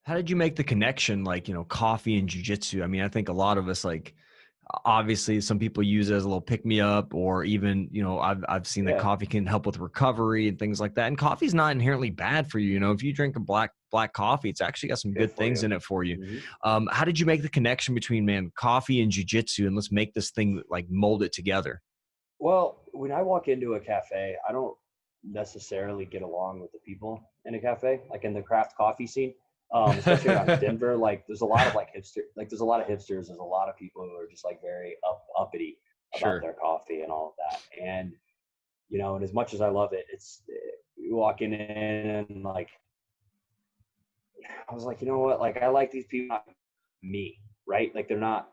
How did you make the connection, like, coffee and jujitsu? I mean, I think a lot of us, like, obviously some people use it as a little pick me up, or even, I've seen that Yeah, coffee can help with recovery and things like that. And coffee's not inherently bad for you. If you drink a black coffee, it's actually got some good good for things you. in it for you. Hmm. How did you make the connection between, man, coffee and jujitsu, and let's make this thing, like, mold it together? Well, when I walk into a cafe, I don't necessarily get along with the people in a cafe, like in the craft coffee scene, especially around Denver. Like, there's a lot of there's a lot of hipsters. There's a lot of people who are just like very uppity about Sure. their coffee and all of that. And and as much as I love it, it's you walking in and like I was like, you know what? Like, I like these people, not me, right? Like, they're not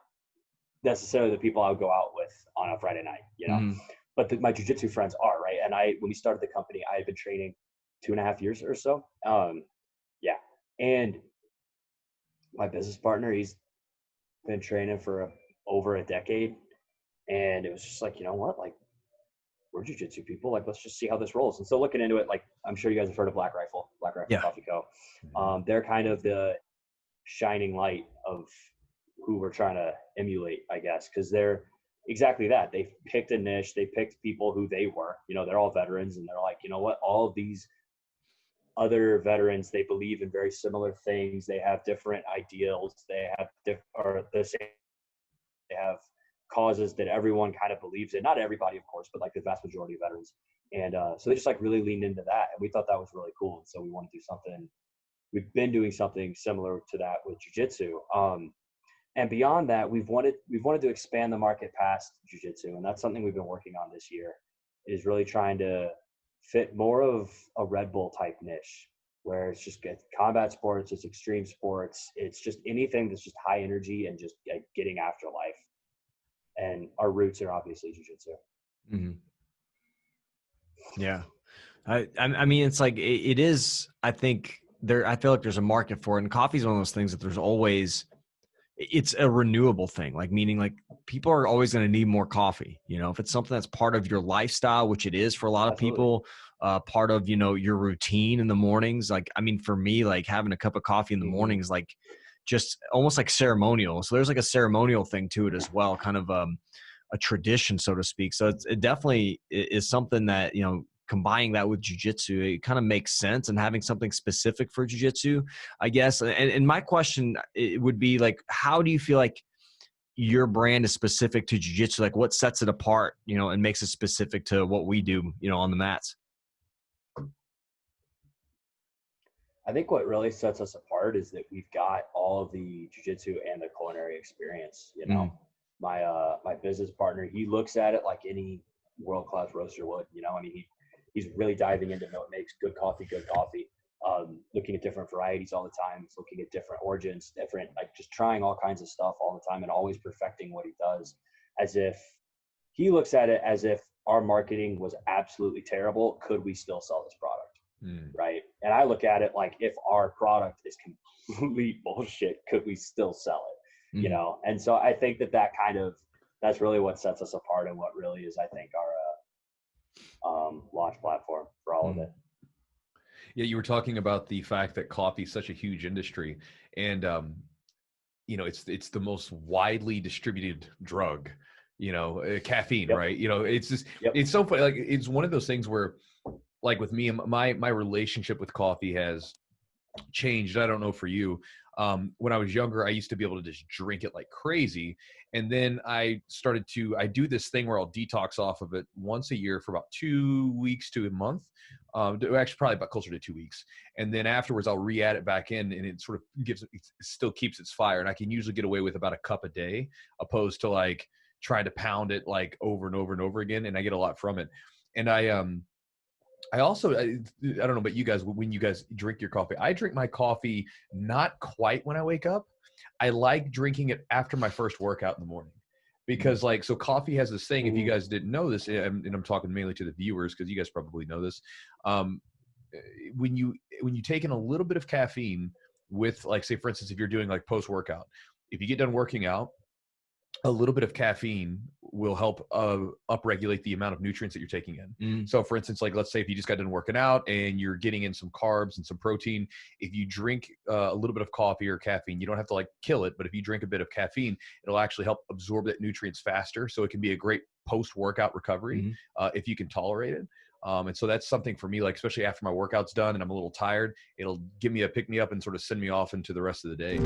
necessarily the people I would go out with on a Friday night. Hmm. But my jujitsu friends are, right. And when we started the company, I had been training 2.5 years or so. Yeah. And my business partner, he's been training for over a decade. And it was just like, you know what? Like, we're jujitsu people. Like, let's just see how this rolls. And so looking into it, like, I'm sure you guys have heard of Black Rifle Yeah. Coffee Co. Mhm. They're kind of the shining light of who we're trying to emulate, I guess, because they're exactly that. They picked a niche. They picked people who they were. They're all veterans, and they're like, you know what? All of these other veterans, they believe in very similar things. They have different ideals. They have or the same. They have causes that everyone kind of believes in. Not everybody, of course, but like the vast majority of veterans. And so they just like really leaned into that, and we thought that was really cool. And so we want to do something. We've been doing something similar to that with jujitsu. And beyond that, we've wanted to expand the market past jiu-jitsu, and that's something we've been working on this year, is really trying to fit more of a Red Bull type niche, where it's just combat sports, it's extreme sports, it's just anything that's just high energy and just like getting after life. And our roots are obviously jiu-jitsu. Hmm. Yeah. I mean, it's like, it is, I think I feel like there's a market for it. And coffee is one of those things that there's always, it's a renewable thing, like, meaning, like, people are always going to need more coffee. If it's something that's part of your lifestyle, which it is for a lot of Absolutely. people, part of, your routine in the mornings. Like, I mean, for me, like, having a cup of coffee in the Hmm. mornings, like, just almost like ceremonial. So there's like a ceremonial thing to it as well, kind of a tradition, so to speak. So it definitely is something that, combining that with jujitsu, it kind of makes sense, and having something specific for jujitsu, I guess. And my question, it would be like, how do you feel like your brand is specific to jiu-jitsu? Like, what sets it apart, and makes it specific to what we do, on the mats? I think what really sets us apart is that we've got all of the jiu-jitsu and the culinary experience. Mm. My business partner, he looks at it like any world-class roaster would. I mean, he's really diving into what makes good coffee good coffee. Looking at different varieties all the time, looking at different origins, different, like, just trying all kinds of stuff all the time, and always perfecting what he does. As if he looks at it as if our marketing was absolutely terrible, could we still sell this product? Mm. Right. And I look at it like, if our product is complete bullshit, could we still sell it? Mm. And so I think that's really what sets us apart, and what really is, I think, our launch platform for all of Mm. it. Yeah, you were talking about the fact that coffee is such a huge industry, and it's the most widely distributed drug. Caffeine, Yep. right? It's just Yep. it's so funny. Like, it's one of those things where, like, with me, my relationship with coffee has changed. I don't know for you. When I was younger, I used to be able to just drink it like crazy. And then I do this thing where I'll detox off of it once a year for about 2 weeks to a month. Actually, probably about closer to 2 weeks. And then afterwards, I'll re-add it back in, and it sort of it still keeps its fire. And I can usually get away with about a cup a day, opposed to like trying to pound it like over and over and over again. And I get a lot from it. And I also, I don't know about you guys, when you guys drink your coffee, I drink my coffee not quite when I wake up. I like drinking it after my first workout in the morning, because, like, so coffee has this thing, if you Mhm. guys didn't know this, and I'm talking mainly to the viewers, because you guys probably know this. Um, when you take in a little bit of caffeine with, like, say, for instance, if you're doing like post workout, if you get done working out, a little bit of caffeine will help upregulate the amount of nutrients that you're taking in. Mm. So for instance, like let's say if you just got done working out and you're getting in some carbs and some protein, if you drink a little bit of coffee or caffeine, you don't have to like kill it, but if you drink a bit of caffeine, it'll actually help absorb that nutrients faster. So it can be a great post-workout recovery if you can tolerate it. And so that's something for me, like especially after my workout's done and I'm a little tired, it'll give me a pick me up and sort of send me off into the rest of the day.